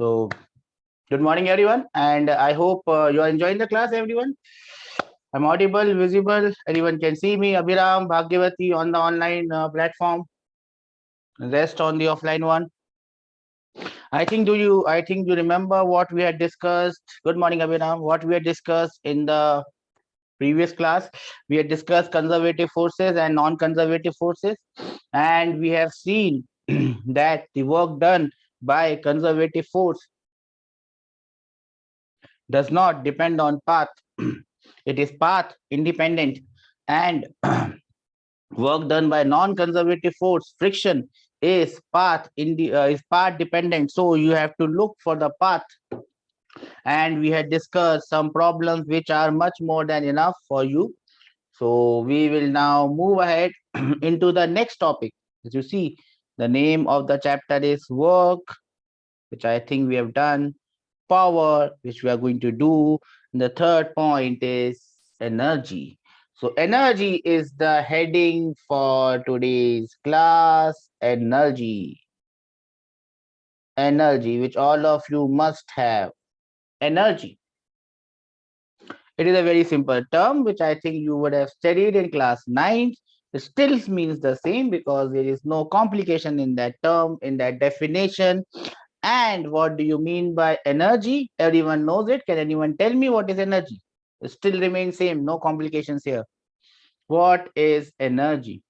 So, good morning, everyone, and I hope you are enjoying the class, everyone. I'm audible, visible, anyone can see me. Abhiram, Bhagyavati on the online platform, rest on the offline one. I think you remember what we had discussed. Good morning, Abhiram. What we had discussed in the previous class. We had discussed conservative forces and non-conservative forces, and we have seen that the work done by conservative force does not depend on path. It is path independent, and work done by non-conservative force friction is path dependent. So you have to look for the path, and we had discussed some problems which are much more than enough for you. So we will now move ahead into the next topic. As you see, the name of the chapter is work, which I think we have done, power, which we are going to do. And the third point is energy. So energy is the heading for today's class. Energy, which all of you must have. Energy. It is a very simple term, which I think you would have studied in class 9. It still means the same because there is no complication in that term, in that definition. And what do you mean by energy? Everyone knows it. Can anyone tell me what is energy? It still remains same, no complications here. What is energy?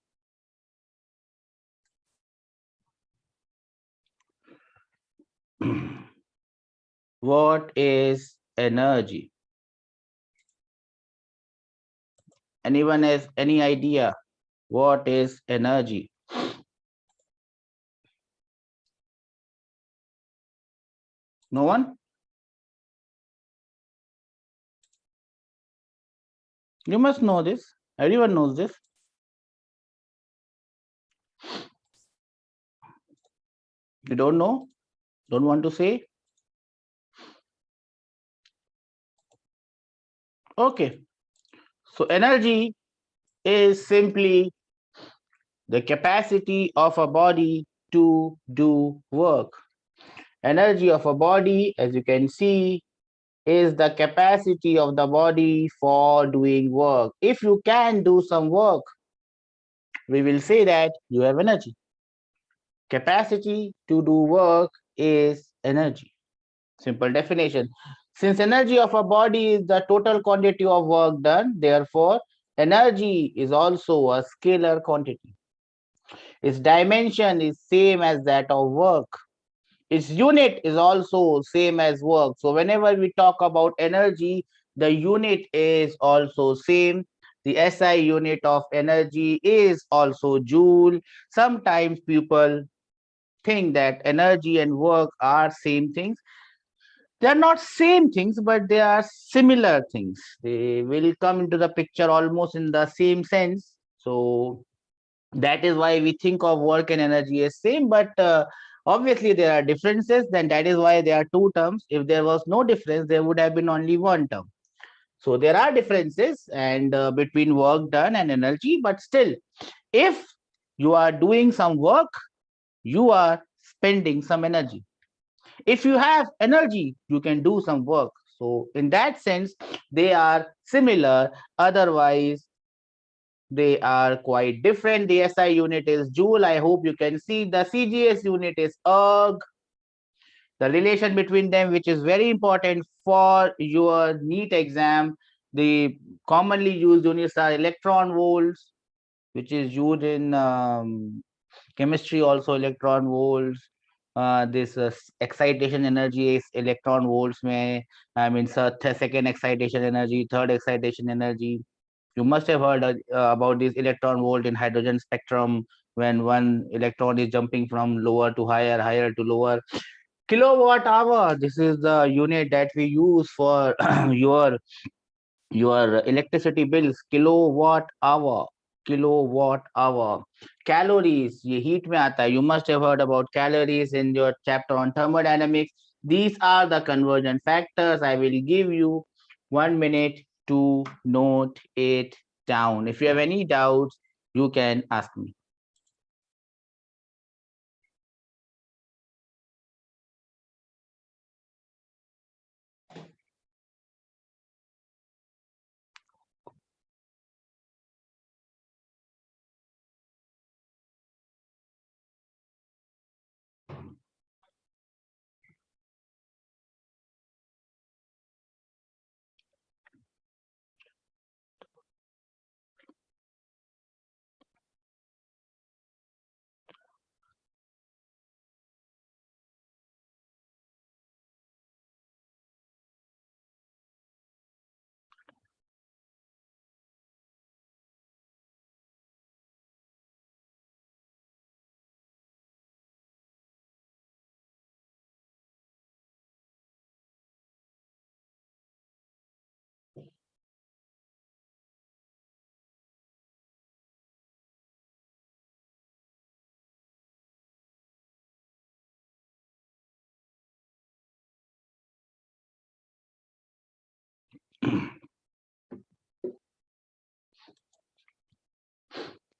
What is energy? Anyone has any idea what is energy? No one? You must know this. Everyone knows this. You don't know? Don't want to say? Okay. So energy is simply the capacity of a body to do work. Energy of a body, as you can see, is the capacity of the body for doing work. If you can do some work, we will say that you have energy. Capacity to do work is energy. Simple definition. Since energy of a body is the total quantity of work done, therefore, energy is also a scalar quantity. Its dimension is same as that of work. Its unit is also same as work. So whenever we talk about energy, the unit is also same. The SI unit of energy is also joule. Sometimes people think that energy and work are same things. They are not same things, but they are similar things. They will come into the picture almost in the same sense. So that is why we think of work and energy as same, but obviously there are differences. Then that is why there are two terms. If there was no difference, there would have been only one term. So there are differences and between work done and energy, but still, if you are doing some work, you are spending some energy. If you have energy, you can do some work. So in that sense, they are similar. Otherwise, they are quite different. The SI unit is joule. I hope you can see. The CGS unit is erg. The relation between them, which is very important for your NEET exam. The commonly used units are electron volts, which is used in chemistry also, electron volts. This excitation energy is electron volts mein. I mean, second excitation energy, third excitation energy. You must have heard about this electron volt in hydrogen spectrum, when one electron is jumping from lower to higher, higher to lower. Kilowatt hour, this is the unit that we use for your electricity bills. Kilowatt hour. Calories, ये heat में आता है. You must have heard about calories in your chapter on thermodynamics. These are the conversion factors. I will give you 1 minute to note it down. If you have any doubts, you can ask me.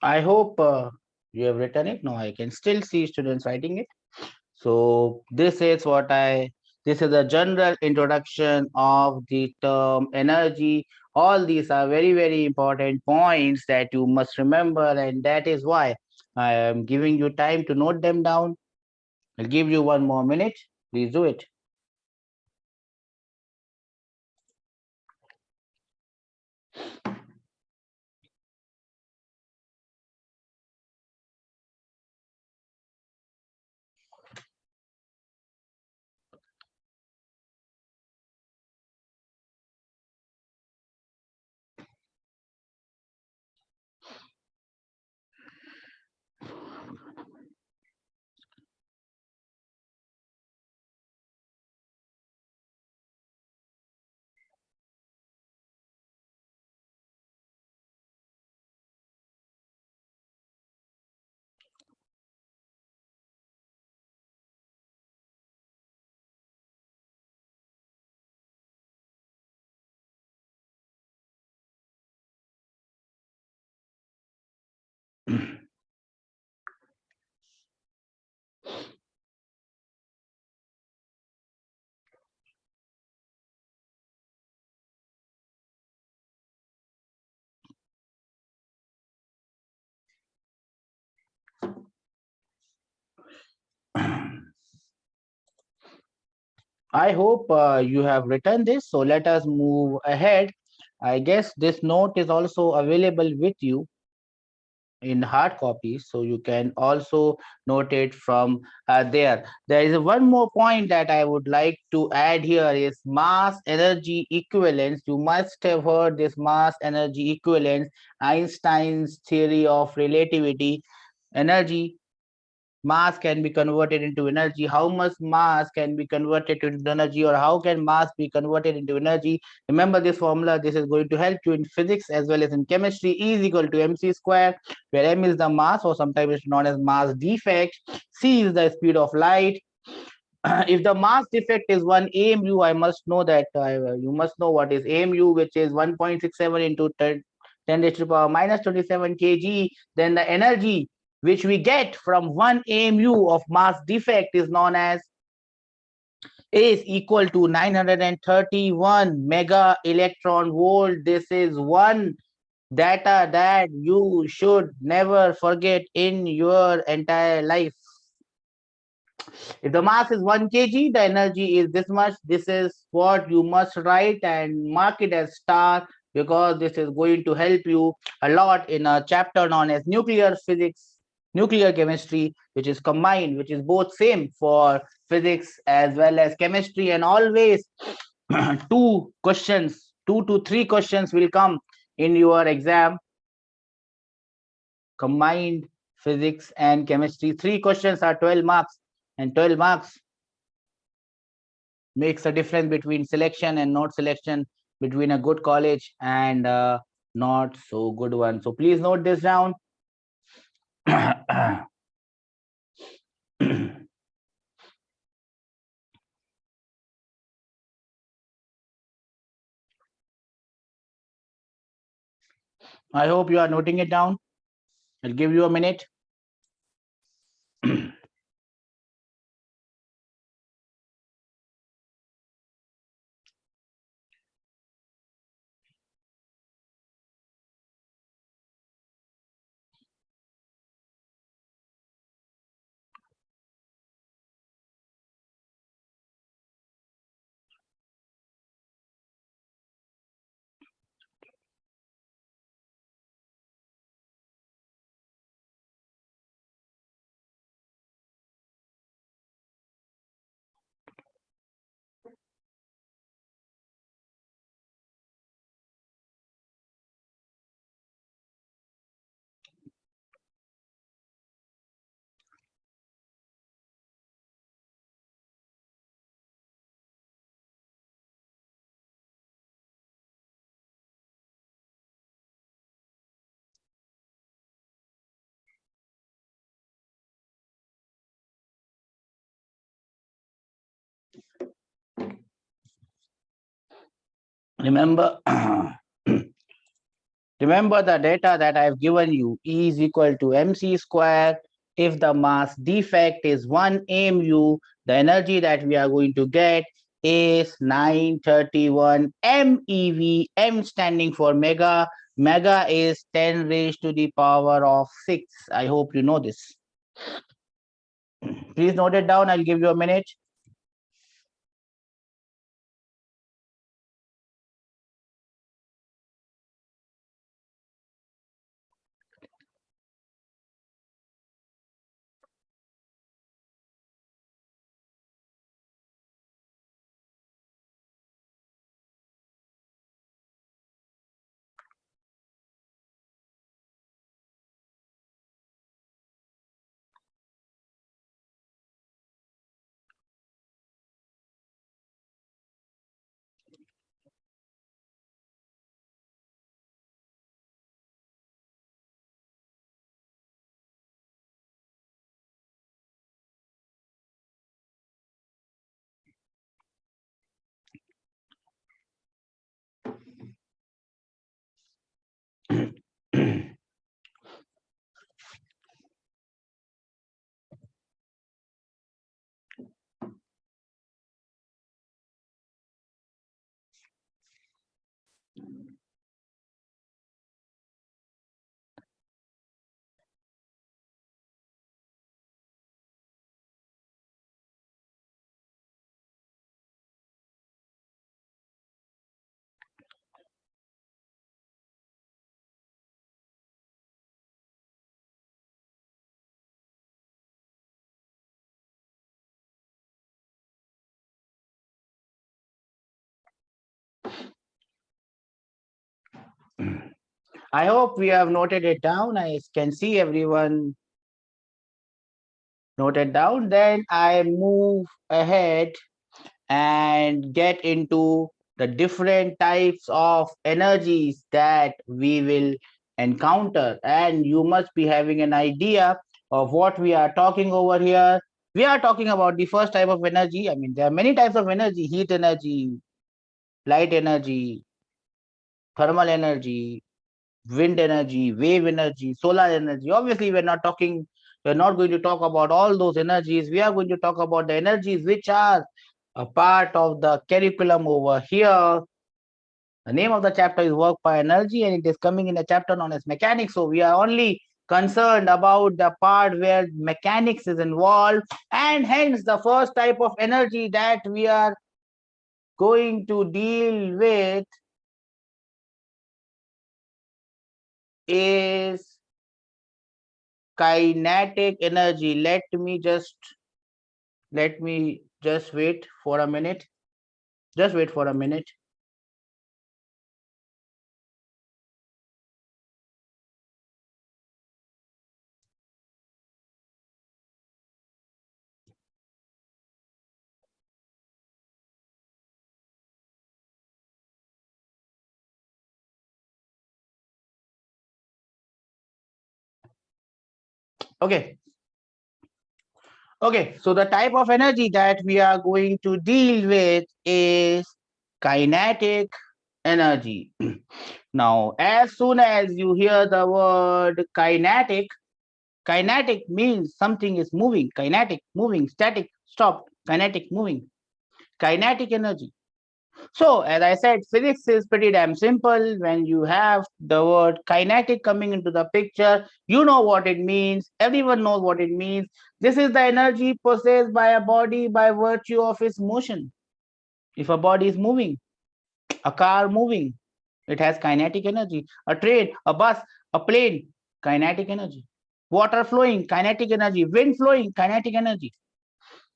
I hope you have written it. No, I can still see students writing it. So this is a general introduction of the term energy. All these are very, very important points that you must remember, and that is why I am giving you time to note them down. I'll give you 1 more minute. Please do it. I hope you have written this. So let us move ahead. I guess this note is also available with you in hard copies, so you can also note it from there. There is one more point that I would like to add here is mass energy equivalence. You must have heard this mass energy equivalence, Einstein's theory of relativity. Energy mass can be converted into energy. How much mass can be converted into energy, or how can mass be converted into energy? Remember this formula. This is going to help you in physics as well as in chemistry. E is equal to mc square, where m is the mass, or sometimes it's known as mass defect. C is the speed of light. If the mass defect is 1 AMU, I must know that you must know what is AMU, which is 1.67 into 10 raised to the power minus 27 kg. Then the energy which we get from 1 AMU of mass defect is known as is equal to 931 mega electron volt. This is one data that you should never forget in your entire life. If the mass is 1 kg, the energy is this much. This is what you must write and mark it as star, because this is going to help you a lot in a chapter known as nuclear physics, nuclear chemistry, which is combined, which is both same for physics as well as chemistry. And always 2 to 3 questions will come in your exam. Combined physics and chemistry. 3 questions are 12 marks, and 12 marks makes a difference between selection and not selection, between a good college and not so good one. So please note this down. I hope you are noting it down. I'll give you a minute. Remember, remember the data that I've given you, E is equal to mc square. If the mass defect is 1 mu, the energy that we are going to get is 931 MeV, M standing for mega. Mega is 10 raised to the power of 6. I hope you know this. Please note it down. I'll give you a minute. I hope we have noted it down. I can see everyone noted down. Then I move ahead and get into the different types of energies that we will encounter. And you must be having an idea of what we are talking over here. We are talking about the first type of energy. I mean, there are many types of energy: heat energy, light energy, thermal energy, wind energy, wave energy, solar energy. Obviously, we're not going to talk about all those energies. We are going to talk about the energies which are a part of the curriculum over here. The name of the chapter is Work by Energy, and it is coming in a chapter known as Mechanics. So we are only concerned about the part where mechanics is involved, and hence the first type of energy that we are going to deal with is kinetic energy. Let me just wait for a minute. Just wait for a minute. Okay. Okay, so the type of energy that we are going to deal with is kinetic energy. Now, as soon as you hear the word kinetic, kinetic means something is moving, kinetic, moving, static, stop, kinetic, moving, kinetic energy. So, as I said, physics is pretty damn simple. When you have the word kinetic coming into the picture, you know what it means. Everyone knows what it means. This is the energy possessed by a body by virtue of its motion. If a body is moving, a car moving, it has kinetic energy. A train, a bus, a plane, kinetic energy. Water flowing, kinetic energy. Wind flowing, kinetic energy.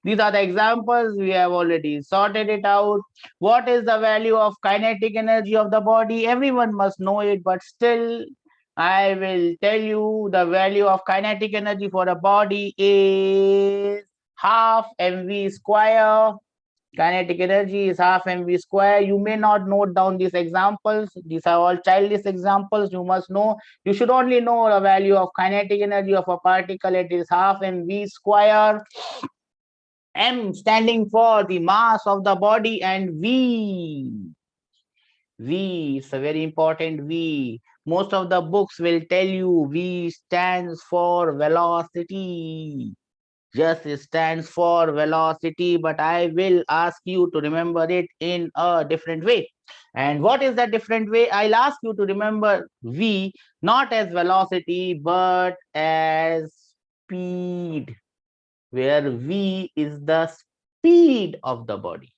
These are the examples. We have already sorted it out. What is the value of kinetic energy of the body? Everyone must know it, but still, I will tell you the value of kinetic energy for a body is half mv square. Kinetic energy is half mv square. You may not note down these examples. These are all childish examples. You must know. You should only know the value of kinetic energy of a particle. It is half mv square. M standing for the mass of the body, and V V is a very important V. Most of the books will tell you V stands for velocity. Yes, it stands for velocity, but I will ask you to remember it in a different way. And what is that different way? I'll ask you to remember V not as velocity, but as speed, where V is the speed of the body.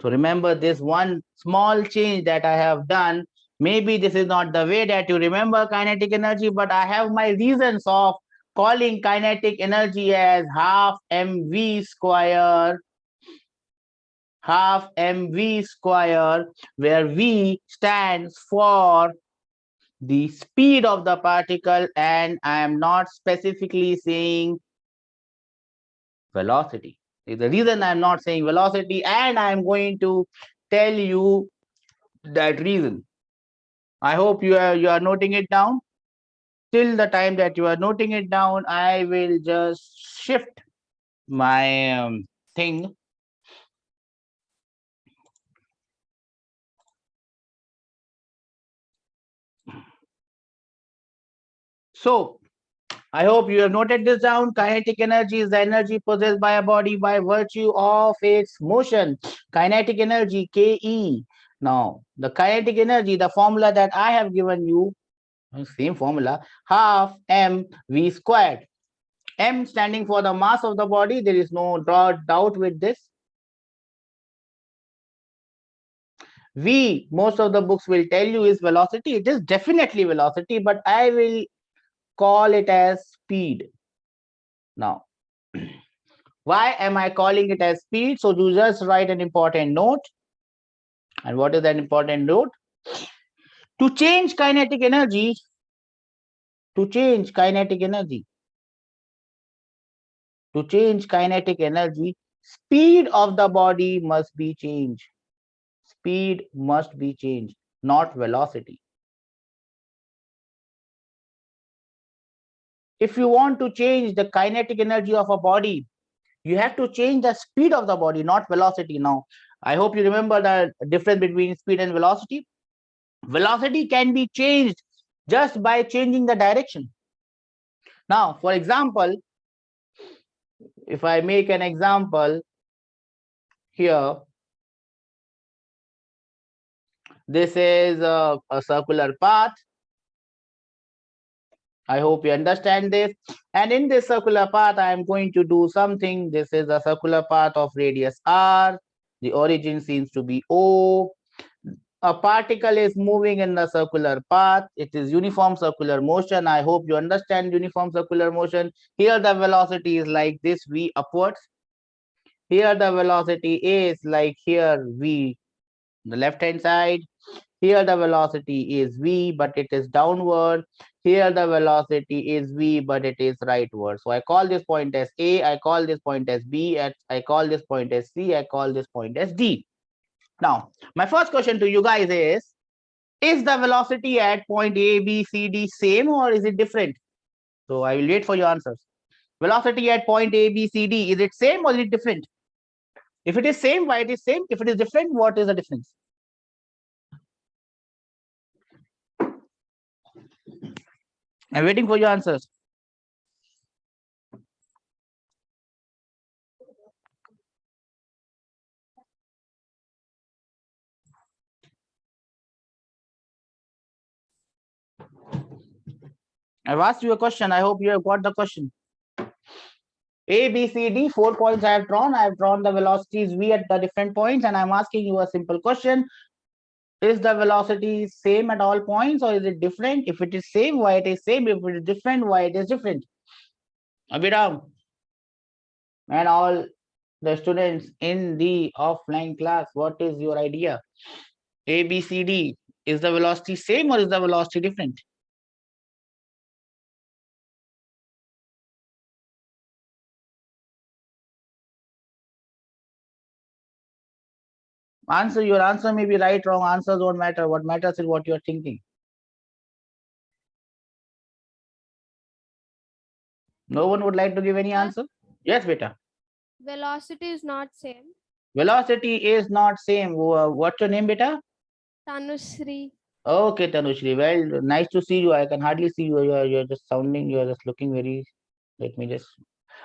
So remember this one small change that I have done. Maybe this is not the way that you remember kinetic energy, but I have my reasons of calling kinetic energy as half mv square, where V stands for the speed of the particle, and I am not specifically saying velocity. The reason I'm not saying velocity, and I'm going to tell you that reason. I hope you are noting it down. Till the time that you are noting it down, I will just shift my thing. So I hope you have noted this down. Kinetic energy is the energy possessed by a body by virtue of its motion. Kinetic energy, Ke. Now, the kinetic energy, the formula that I have given you, same formula, half mv squared. M standing for the mass of the body. There is no doubt with this. V, most of the books will tell you is velocity. It is definitely velocity, but I will call it as speed. Now, why am I calling it as speed? So you just write an important note. And what is that important note? To change kinetic energy, to change kinetic energy, speed of the body must be changed. Speed must be changed, not velocity. If you want to change the kinetic energy of a body, you have to change the speed of the body, not velocity. Now, I hope you remember the difference between speed and velocity. Velocity can be changed just by changing the direction. Now, for example, if I make an example here, this is a circular path. I hope you understand this. And in this circular path, I am going to do something. This is a circular path of radius r. The origin seems to be O. A particle is moving in the circular path. It is uniform circular motion. I hope you understand uniform circular motion. Here the velocity is like this, v upwards. Here the velocity is like here, v, the left hand side. Here the velocity is v, but it is downward. Here the velocity is v, but it is rightward. So I call this point as A, I call this point as B, I call this point as C, I call this point as D. Now, my first question to you guys is the velocity at point A, B, C, D same or is it different? So I will wait for your answers. Velocity at point A, B, C, D, is it same or is it different? If it is same, why it is same? If it is different, what is the difference? I'm waiting for your answers. I've asked you a question. I hope you have got the question. A, B, C, D, 4 points I have drawn. I have drawn the velocities V at the different points, and I'm asking you a simple question. Is the velocity same at all points or is it different? If it is same, why it is same? If it is different, why it is different? Abhiram and all the students in the offline class, what is your idea? A, B, C, D, is the velocity same or is the velocity different? Answer, your answer may be right, wrong, answers don't matter. What matters is what you're thinking. No one would like to give any answer? Yes, beta. Velocity is not same. Velocity is not same. What's your name, beta? Tanushri. Okay, Tanushri. Well, nice to see you. I can hardly see you. You're just sounding. You're just looking very. Let me just.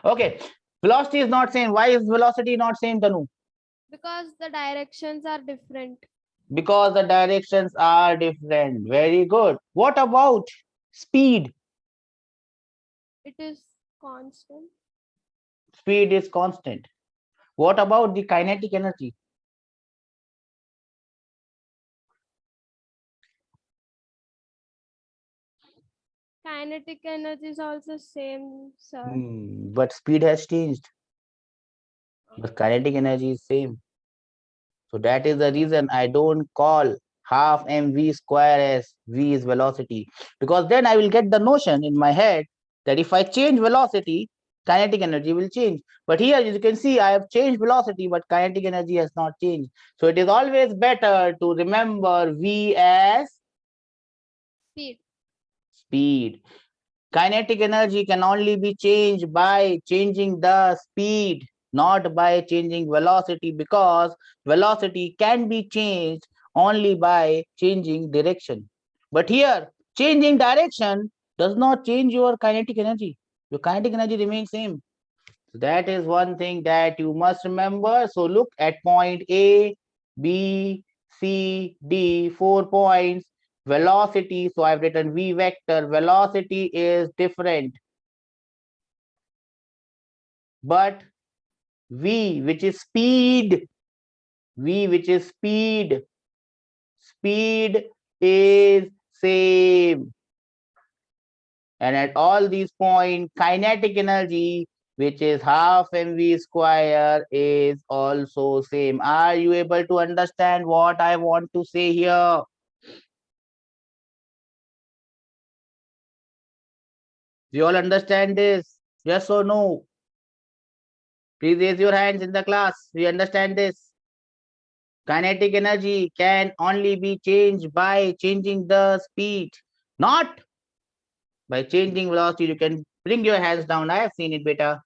Okay. Velocity is not same. Why is velocity not same, Tanu? Because the directions are different. Because the directions are different. Very good. What about speed? It is constant. Speed is constant. What about the kinetic energy? Kinetic energy is also same, sir. But speed has changed. But kinetic energy is same. So that is the reason I don't call half mv square as v is velocity, because then I will get the notion in my head that if I change velocity, kinetic energy will change. But here, as you can see, I have changed velocity, but kinetic energy has not changed. So it is always better to remember v as Speed. speed. Kinetic energy can only be changed by changing the speed, not by changing velocity, because velocity can be changed only by changing direction. But here, changing direction does not change your kinetic energy. Your kinetic energy remains same. So that is one thing that you must remember. So look at point A, B, C, D, 4 points. Velocity, so I've written v vector. Velocity is different, but v, which is speed, speed is same. And at all these points, kinetic energy, which is half mv square, is also same. Are you able to understand what I want to say here? Do you all understand this? Yes or no? Please raise your hands in the class. We understand this. Kinetic energy can only be changed by changing the speed, not by changing velocity. You can bring your hands down. I have seen it better.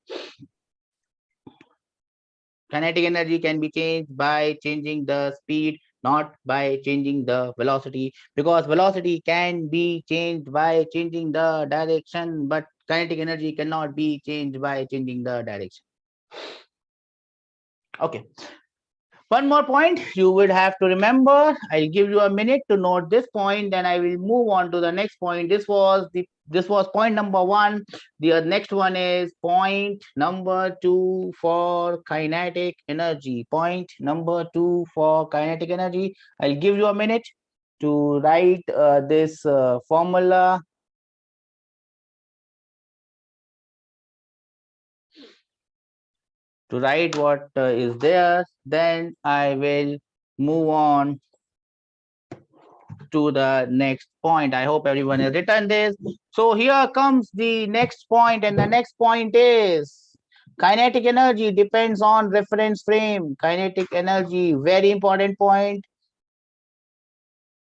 Kinetic energy can be changed by changing the speed, not by changing the velocity, because velocity can be changed by changing the direction, but kinetic energy cannot be changed by changing the direction. Okay. One more point you would have to remember. I'll give you a minute to note this point, then I will move on to the next point. This was point number 1. The next one is point number 2 for kinetic energy. Point number 2 for kinetic energy. I'll give you a minute to write this formula. To write what is there, then I will move on to the next point. I hope everyone has written this. So here comes the next point, and the next point is kinetic energy depends on reference frame. Kinetic energy, very important point.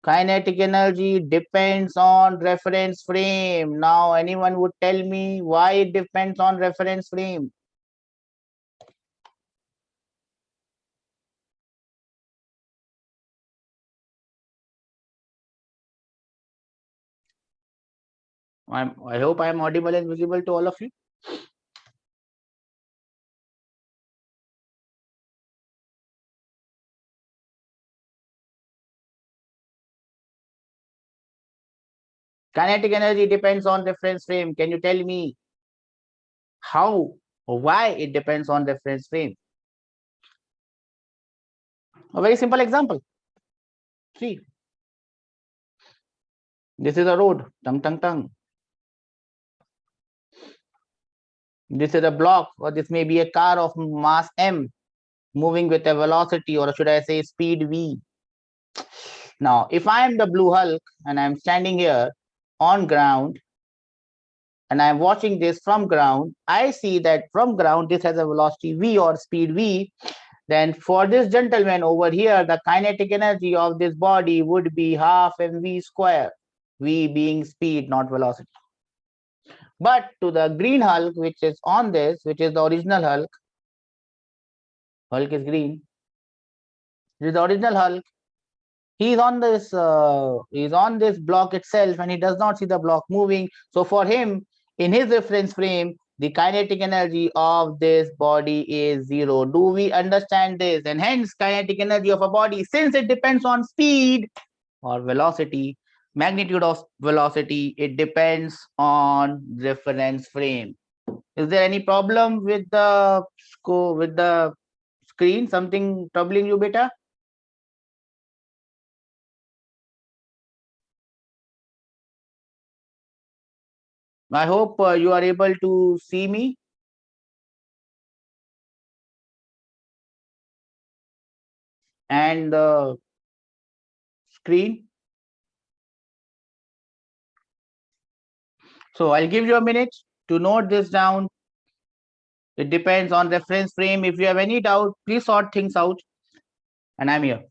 Kinetic energy depends on reference frame. Now, anyone would tell me why it depends on reference frame? I hope I am audible and visible to all of you. Kinetic energy depends on reference frame. Can you tell me how or why it depends on reference frame? A very simple example. See, this is a road. Tung, tung, tung. This is a block, or this may be a car of mass m moving with a velocity, or should I say speed v. Now, if I am the blue Hulk and I'm standing here on ground and I'm watching this from ground, I see that from ground this has a velocity v or speed v. Then for this gentleman over here, the kinetic energy of this body would be half mv square, v being speed, not velocity. But to the green Hulk, which is on this, which is the original Hulk, Hulk is green, this is the original Hulk, He's on this block itself, and he does not see the block moving. So for him, in his reference frame, the kinetic energy of this body is 0. Do we understand this? And hence, kinetic energy of a body, since it depends on speed or velocity, magnitude of velocity, it depends on reference frame. Is there any problem with the screen? Something troubling you, beta? I hope you are able to see me and the screen. So I'll give you a minute to note this down. It depends on reference frame. If you have any doubt, please sort things out. And I'm here.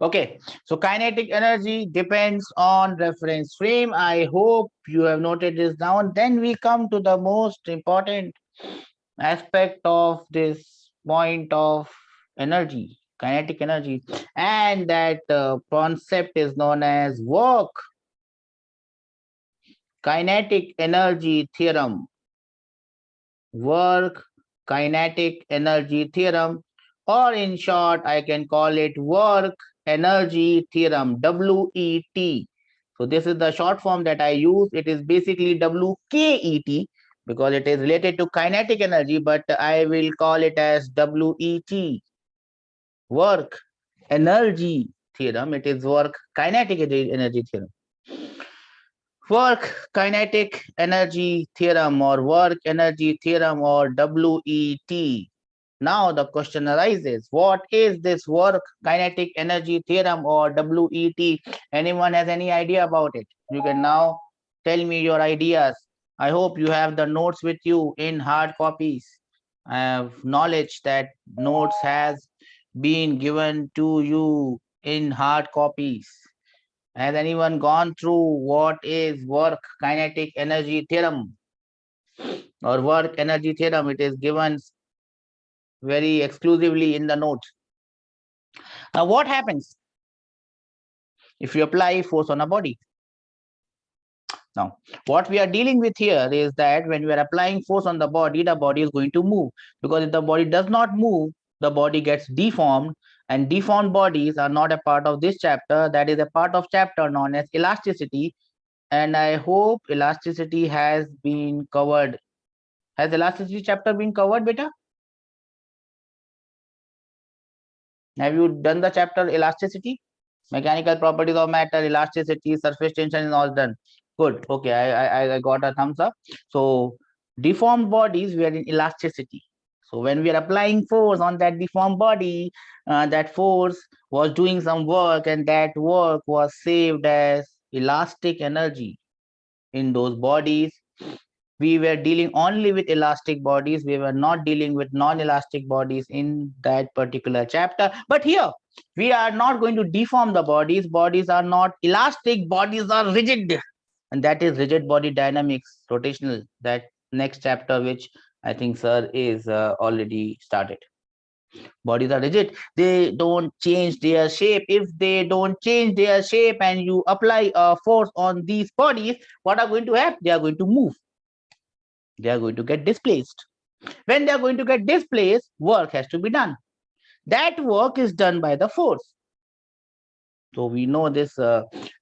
Okay, so kinetic energy depends on reference frame. I hope you have noted this down. Then we come to the most important aspect of this point of energy, kinetic energy, and that concept is known as work kinetic energy theorem. Work kinetic energy theorem, or in short, I can call it work energy theorem, WET. So this is the short form that I use. It is basically WKET because it is related to kinetic energy, but I will call it as WET, work energy theorem. It is work kinetic energy theorem. Work kinetic energy theorem or work energy theorem or WET. Now the question arises, what is this work kinetic energy theorem or WET? Anyone has any idea about it? You can now tell me your ideas. I hope you have the notes with you in hard copies. I have knowledge that notes has been given to you in hard copies. Has anyone gone through what is work kinetic energy theorem or work energy theorem? It is given very exclusively in the notes. Now, what happens if you apply force on a body? Now, what we are dealing with here is that when we are applying force on the body is going to move, because if the body does not move, the body gets deformed, and deformed bodies are not a part of this chapter. That is a part of chapter known as elasticity, and I hope elasticity has been covered. Has elasticity chapter been covered, beta? Have you done the chapter elasticity? Mechanical properties of matter, elasticity, surface tension is all done. Good. Okay, I got a thumbs up. So deformed bodies, we are in elasticity. So when we are applying force on that deformed body, that force was doing some work, and that work was saved as elastic energy in those bodies. We were dealing only with elastic bodies. We were not dealing with non-elastic bodies in that particular chapter. But here, we are not going to deform the bodies. Bodies are not elastic, bodies are rigid. And that is rigid body dynamics, rotational, that next chapter, which I think sir is already started. Bodies are rigid. They don't change their shape. If they don't change their shape and you apply a force on these bodies, what are going to happen? They are going to move. They are going to get displaced. When they are going to get displaced, work has to be done. That work is done by the force. So we know this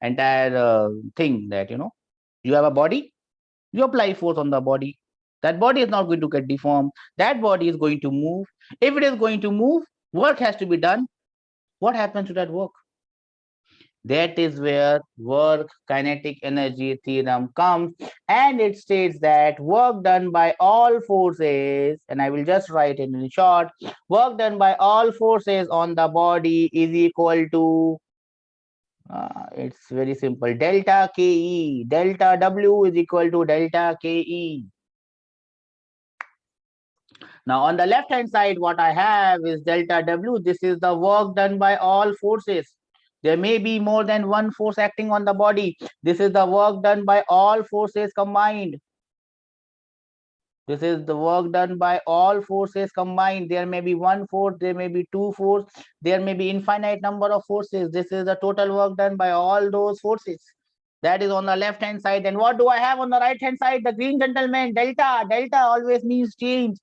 entire thing that, you have a body, you apply force on the body. That body is not going to get deformed. That body is going to move. If it is going to move, work has to be done. What happens to that work? That is where work kinetic energy theorem comes, and it states that work done by all forces, and I will just write it in short, work done by all forces on the body is equal to, it's very simple, delta Ke. Delta W is equal to delta Ke. Now on the left hand side, what I have is delta W. This is the work done by all forces. There may be more than one force acting on the body. This is the work done by all forces combined. This is the work done by all forces combined. There may be one force, there may be two forces, there may be infinite number of forces. This is the total work done by all those forces. That is on the left hand side. And what do I have on the right hand side? The green gentleman, delta. Delta always means change.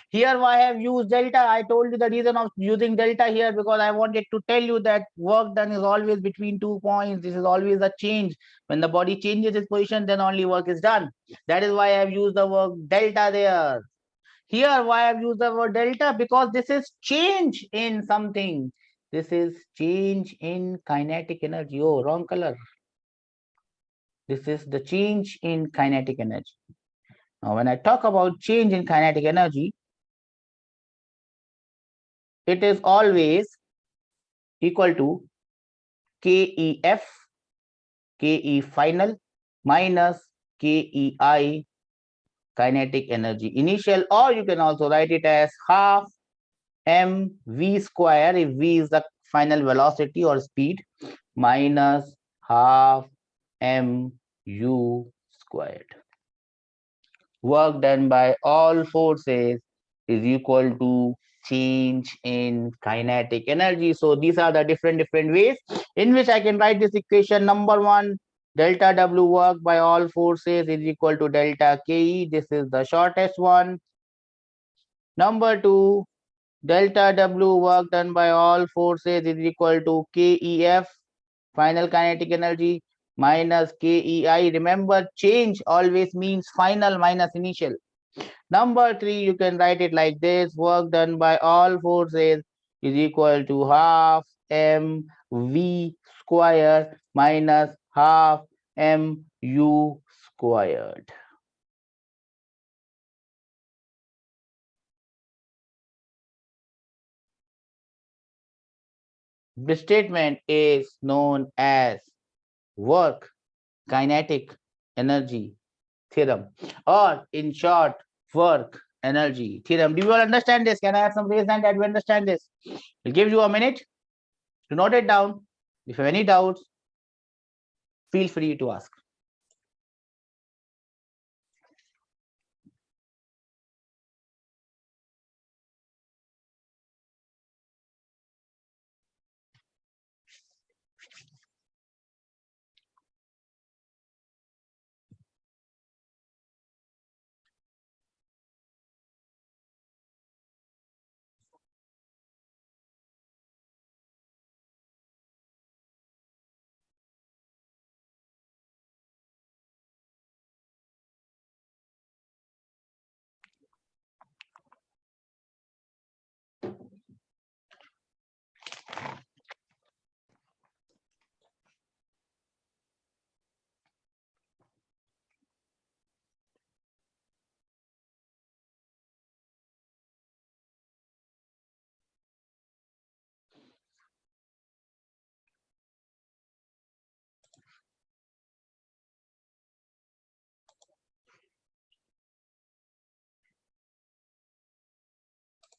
Here I have used delta. I told you the reason of using delta here because I wanted to tell you that work done is always between 2 points. This is always a change. When the body changes its position, then only work is done. That is why I have used the word delta there. Here why I have used the word delta, because this is change in something. This is change in kinetic energy. Oh, wrong color. This is the change in kinetic energy. Now, when I talk about change in kinetic energy, it is always equal to KEF, KE final minus KEI kinetic energy initial, or you can also write it as half mv square if v is the final velocity or speed minus half mu squared. Work done by all forces is equal to change in kinetic energy. So these are the different ways in which I can write this equation. Number one, delta W work by all forces is equal to delta Ke. This is the shortest one. Number two, delta W work done by all forces is equal to KEF, final kinetic energy, minus KEI. Remember, change always means final minus initial. Number three, you can write it like this: work done by all forces is equal to half mv square minus half mu squared. This statement is known as work kinetic energy theorem, or in short, work energy theorem. Do you all understand this? Can I have some raise hand that we understand this? I'll give you a minute to note it down. If you have any doubts, feel free to ask.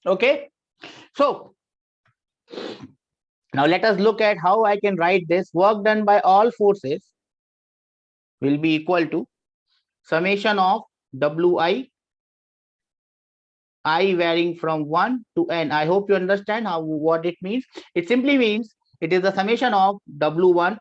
Okay, so now let us look at how I can write this. Work done by all forces will be equal to summation of Wi I varying from 1 to n. I hope you understand what it means. It simply means it is the summation of W1,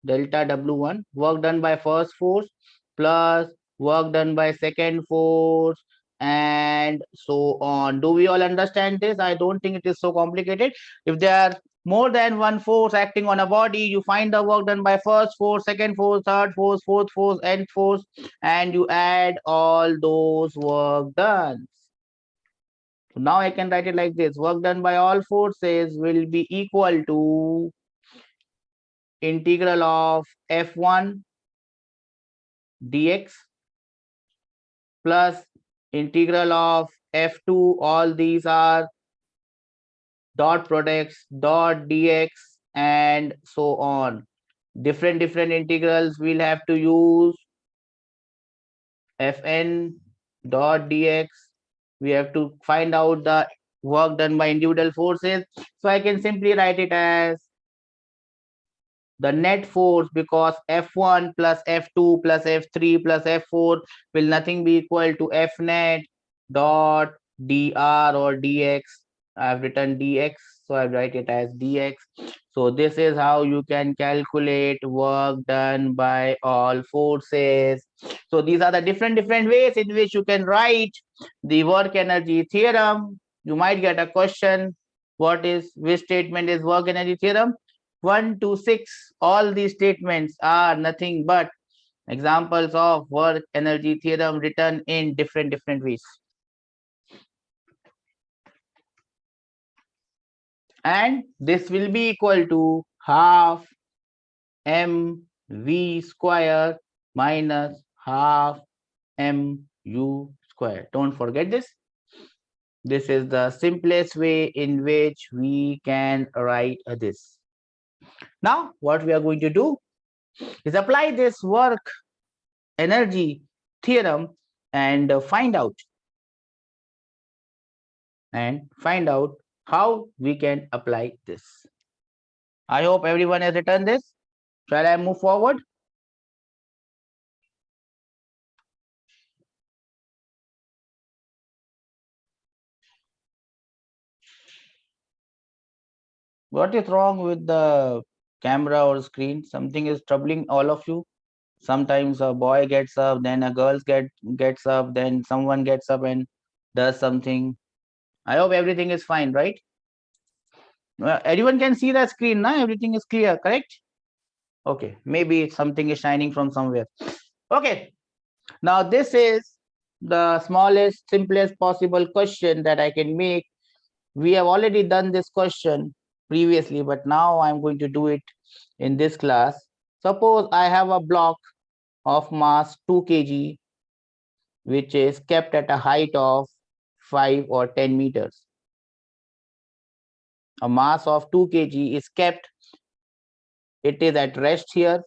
delta W1, work done by first force plus work done by second force, and so on. Do we all understand this? I don't think it is so complicated. If there are more than one force acting on a body, you find the work done by first force, second force, third force, fourth force, nth force, and you add all those work done. So now I can write it like this: work done by all forces will be equal to integral of F1 dx plus integral of F2, all these are dot products, dot dx, and so on. Different integrals we'll have to use. Fn dot dx, we have to find out the work done by individual forces. So I can simply write it as the net force, because F1 plus F2 plus F3 plus F4 will nothing be equal to F net dot dr or dx. I have written dx, so I write it as dx. So this is how you can calculate work done by all forces. So these are the different ways in which you can write the work energy theorem. You might get a question, which statement is work energy theorem? 1 to 6, all these statements are nothing but examples of work energy theorem written in different ways. And this will be equal to half mv square minus half mu square. Don't forget this. This is the simplest way in which we can write this. Now, what we are going to do is apply this work energy theorem and find out how we can apply this. I hope everyone has written this. Shall I move forward? What is wrong with the camera or screen? Something is troubling all of you. Sometimes a boy gets up, then a girl gets up, then someone gets up and does something. I hope everything is fine, right? Everyone can see the screen now. Everything is clear, correct? Okay, maybe something is shining from somewhere. Okay, now this is the smallest, simplest possible question that I can make. We have already done this question previously, but now I'm going to do it in this class. Suppose I have a block of mass 2 kg, which is kept at a height of 5 or 10 meters. A mass of 2 kg is kept, it is at rest here.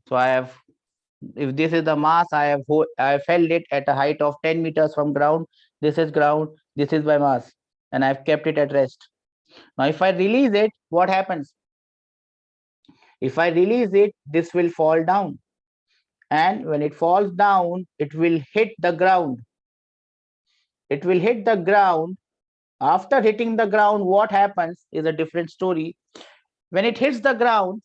So I have, if this is the mass, I have held it at a height of 10 meters from ground. This is ground, this is my mass, and I've kept it at rest. Now if I release it, what happens? If I release it, this will fall down, and when it falls down, it will hit the ground. It will hit the ground. After hitting the ground, what happens is a different story. When it hits the ground,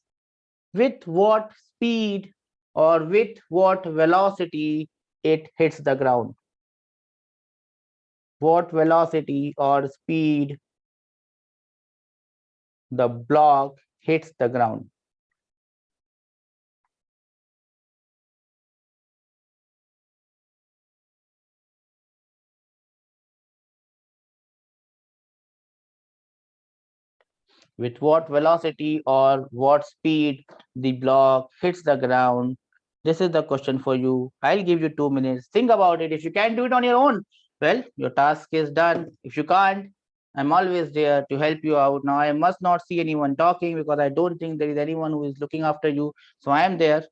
with what speed or with what velocity it hits the ground? What velocity or speed the block hits the ground? With what velocity or what speed the block hits the ground? This is the question for you. I'll give you 2 minutes. Think about it. If you can do it on your own, well, your task is done. If you can't, I'm always there to help you out. Now, I must not see anyone talking because I don't think there is anyone who is looking after you. So I am there.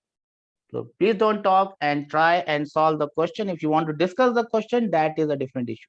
So please don't talk and try and solve the question. If you want to discuss the question, that is a different issue.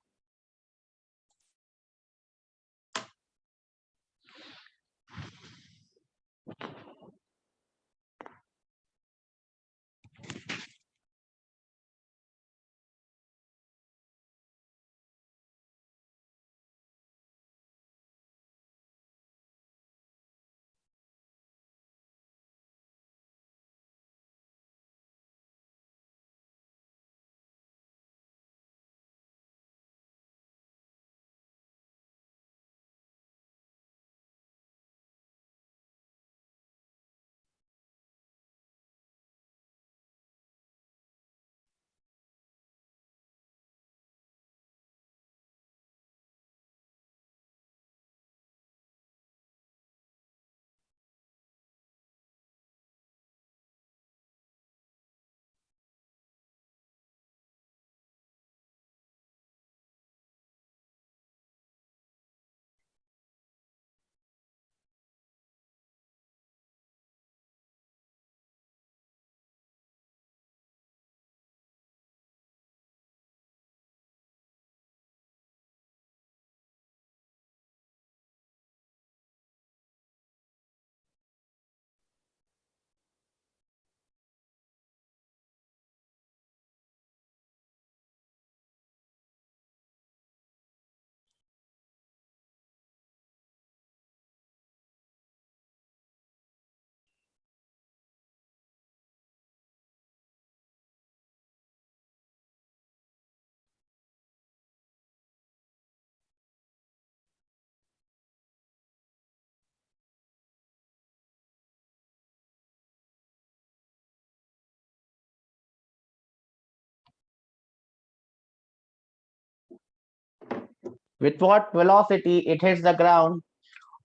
With what velocity it hits the ground?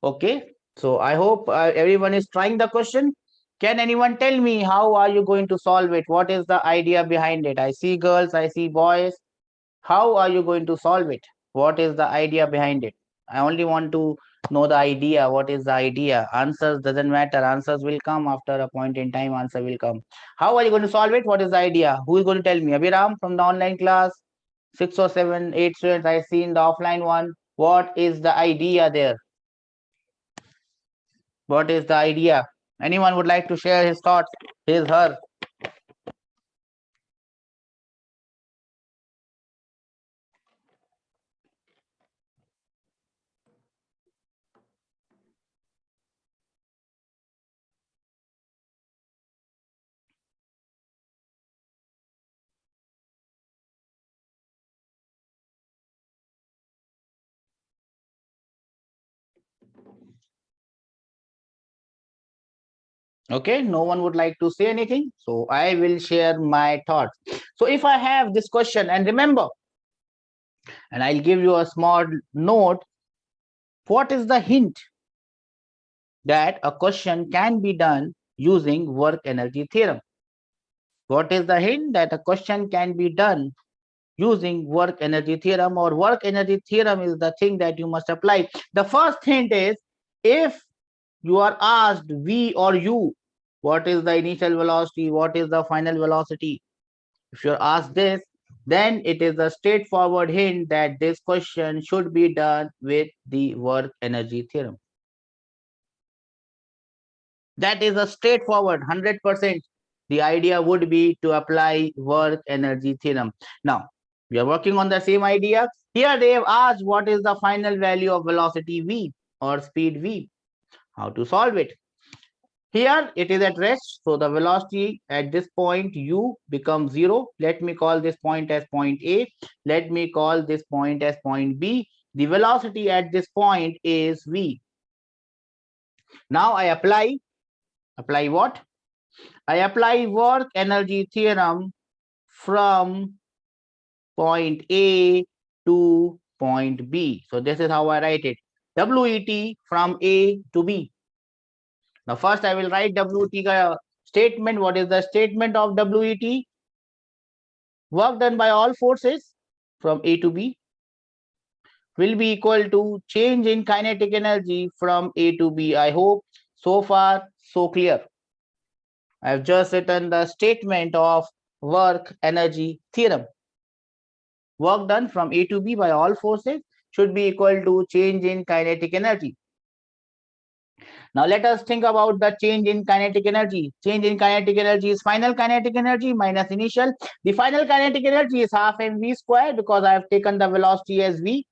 Okay, so I hope everyone is trying the question. Can anyone tell me how are you going to solve it? What is the idea behind it? I see girls, I see boys. How are you going to solve it? What is the idea behind it? I only want to know the idea. What is the idea? Answers doesn't matter. Answers will come after a point in time. Answer will come. How are you going to solve it? What is the idea? Who is going to tell me? Abhiram from the online class, 6 or 7, 8 students I see in the offline one. What is the idea there? What is the idea? Anyone would like to share his thoughts? His, her. Okay, no one would like to say anything. So I will share my thoughts. So if I have this question, and remember, and I'll give you a small note, what is the hint that a question can be done using work energy theorem? What is the hint that a question can be done using work energy theorem, or work energy theorem is the thing that you must apply? The first hint is, if you are asked V or U, what is the initial velocity, what is the final velocity? If you're asked this, then it is a straightforward hint that this question should be done with the work energy theorem. That is a straightforward 100%. The idea would be to apply work energy theorem. Now, we are working on the same idea. Here they have asked what is the final value of velocity V or speed V. How to solve it? Here it is at rest, so the velocity at this point U becomes 0. Let me call this point as point A. Let me call this point as point B. The velocity at this point is V. Now I apply what? I apply work energy theorem from point A to point B. So this is how I write it. WET from A to B. Now first I will write WET statement. What is the statement of WET? Work done by all forces from A to B will be equal to change in kinetic energy from A to B. I hope so far so clear. I have just written the statement of work energy theorem. Work done from A to B by all forces should be equal to change in kinetic energy. Now let us think about the change in kinetic energy. Change in kinetic energy is final kinetic energy minus initial. The final kinetic energy is half mv square because I have taken the velocity as v.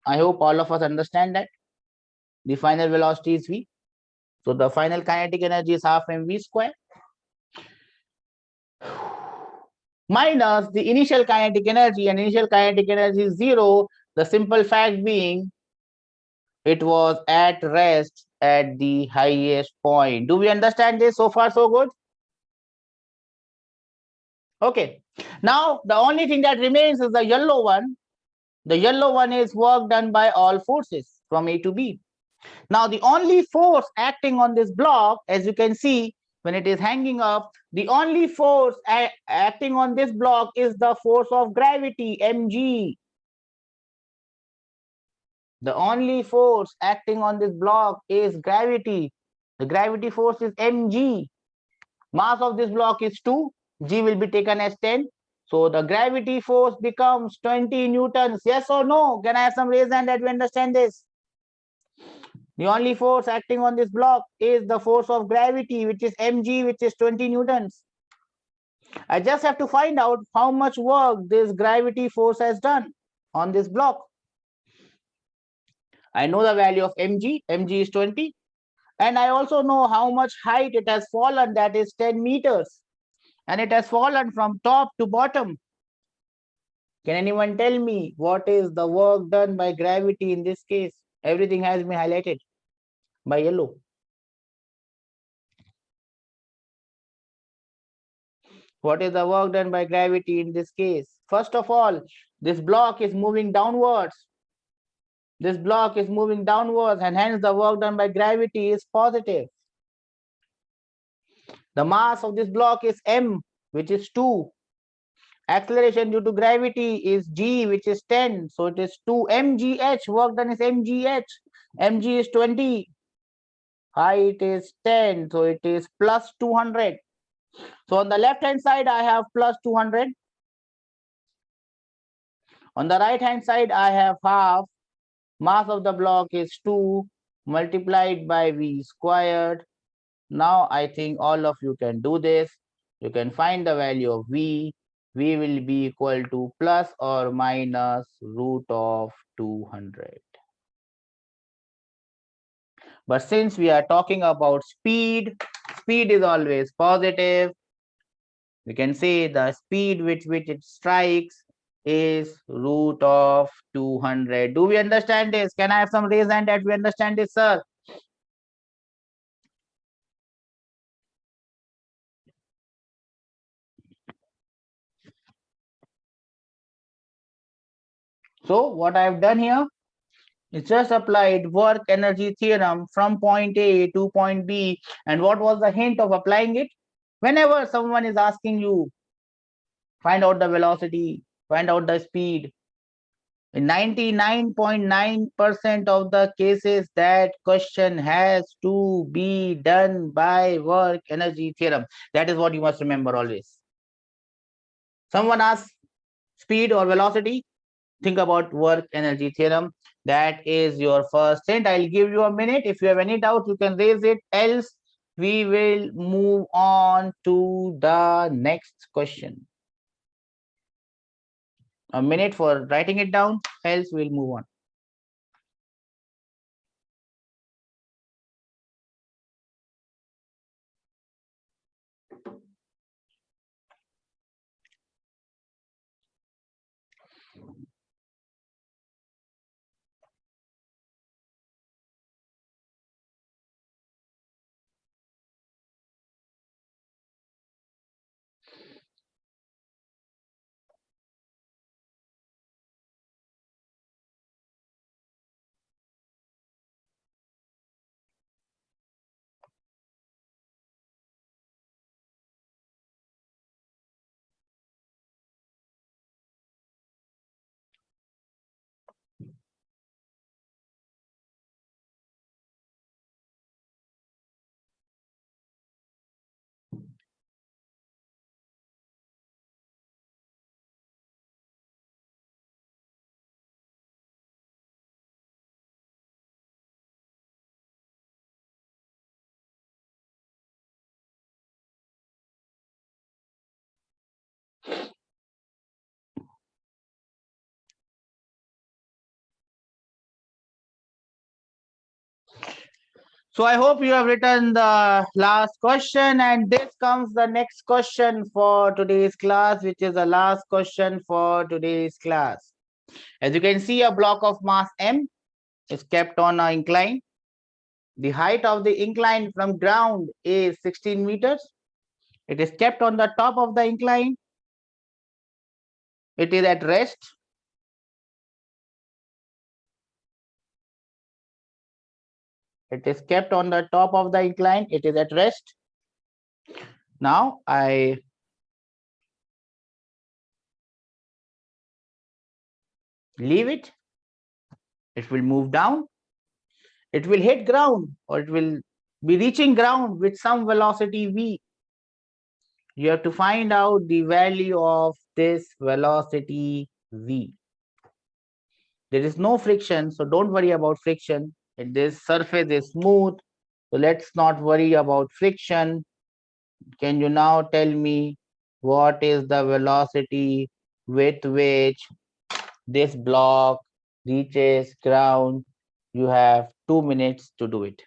I hope all of us understand that. The final velocity is v. So the final kinetic energy is half mv square minus the initial kinetic energy, and initial kinetic energy is 0. The simple fact being it was at rest at the highest point. Do we understand this? So far so good? Okay. Now the only thing that remains is the yellow one. The yellow one is work done by all forces from A to B. Now the only force acting on this block, as you can see when it is hanging up, the only force acting on this block is the force of gravity, mg. The only force acting on this block is gravity. The gravity force is mg. Mass of this block is 2. G will be taken as 10. So the gravity force becomes 20 newtons. Yes or no? Can I have some raise hand that we understand this? The only force acting on this block is the force of gravity, which is mg, which is 20 newtons. I just have to find out how much work this gravity force has done on this block. I know the value of mg. Mg is 20. And I also know how much height it has fallen, that is 10 meters. And it has fallen from top to bottom. Can anyone tell me what is the work done by gravity in this case? Everything has been highlighted by yellow. What is the work done by gravity in this case? First of all, this block is moving downwards. This block is moving downwards, and hence the work done by gravity is positive. The mass of this block is m, which is 2. Acceleration due to gravity is g, which is 10. So it is 2 mgh. Work done is mgh. Mg is 20. Height is 10. So it is plus 200. So on the left hand side, I have plus 200. On the right hand side, I have half. Mass of the block is 2 multiplied by v squared. Now I think all of you can do this. You can find the value of v. V will be equal to plus or minus root of 200. But since we are talking about speed, speed is always positive. We can say the speed with which it strikes is root of 200. Do we understand this? Can I have some raise hand that we understand this, sir? So what I have done here is just applied work energy theorem from point A to point B. And what was the hint of applying it? Whenever someone is asking you, find out the velocity, find out the speed, in 99.9% of the cases, that question has to be done by work energy theorem. That is what you must remember always. Someone asks speed or velocity, think about work energy theorem. That is your first hint. I'll give you a minute. If you have any doubt, you can raise it. Else, we will move on to the next question. A minute for writing it down. Else, we'll move on. So I hope you have written the last question, and this comes the next question for today's class, which is the last question for today's class. As you can see, a block of mass m is kept on an incline. The height of the incline from ground is 16 meters. It is kept on the top of the incline. It is at rest. It is kept on the top of the incline. It is at rest. Now I leave it. It will move down. It will hit ground, or it will be reaching ground with some velocity v. You have to find out the value of this velocity v. There is no friction, so don't worry about friction. This surface is smooth, so let's not worry about friction. Can you now tell me what is the velocity with which this block reaches ground? You have 2 minutes to do it.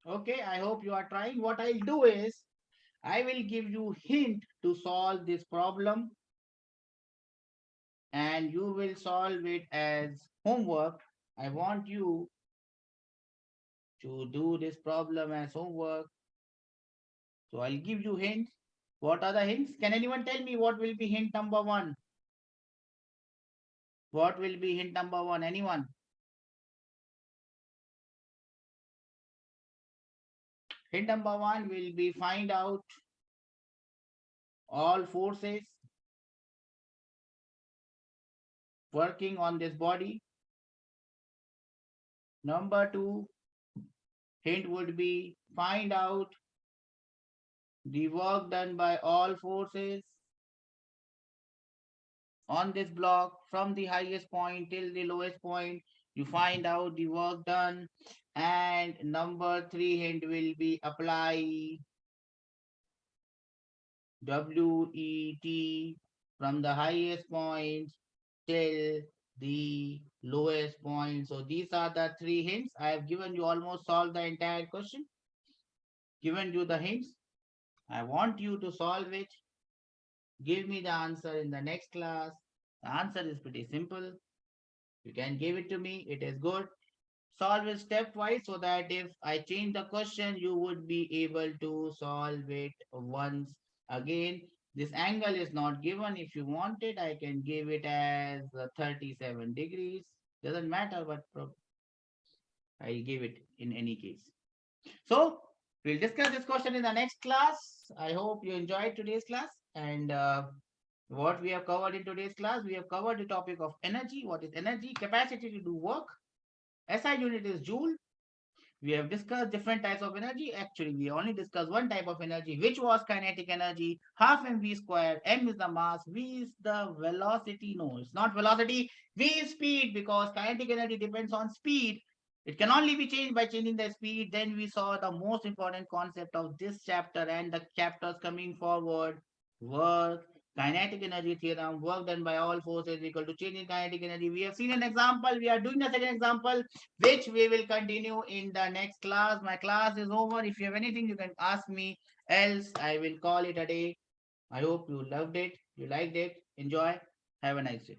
Okay, I hope you are trying. What I'll do is I will give you hint to solve this problem and you will solve it as homework. I want you to do this problem as homework. So I'll give you hints. What are the hints? Can anyone tell me what will be hint number one? What will be hint number one? Anyone? Hint number one will be find out all forces working on this body. Number two hint would be find out the work done by all forces on this block from the highest point till the lowest point. You find out the work done. And number three hint will be apply WET from the highest point till the lowest point. So these are the three hints. I have given you almost solved the entire question. Given you the hints. I want you to solve it. Give me the answer in the next class. The answer is pretty simple. You can give it to me. It is good. Solve it stepwise so that if I change the question, you would be able to solve it once again. This angle is not given. If you want it, I can give it as 37 degrees. Doesn't matter, but I'll give it in any case. So we'll discuss this question in the next class. I hope you enjoyed today's class. And what we have covered in today's class, we have covered the topic of energy. What is energy? Capacity to do work. SI unit is joule. We have discussed different types of energy. Actually, we only discussed one type of energy, which was kinetic energy. Half mv squared. M is the mass. V is the velocity. No, it's not velocity. V is speed because kinetic energy depends on speed. It can only be changed by changing the speed. Then we saw the most important concept of this chapter and the chapters coming forward. Work, kinetic energy theorem, work done by all forces equal to change in kinetic energy. We have seen an example. We are doing the second example, which we will continue in the next class. My class is over. If you have anything, you can ask me. Else, I will call it a day. I hope you loved it. You liked it. Enjoy. Have a nice day.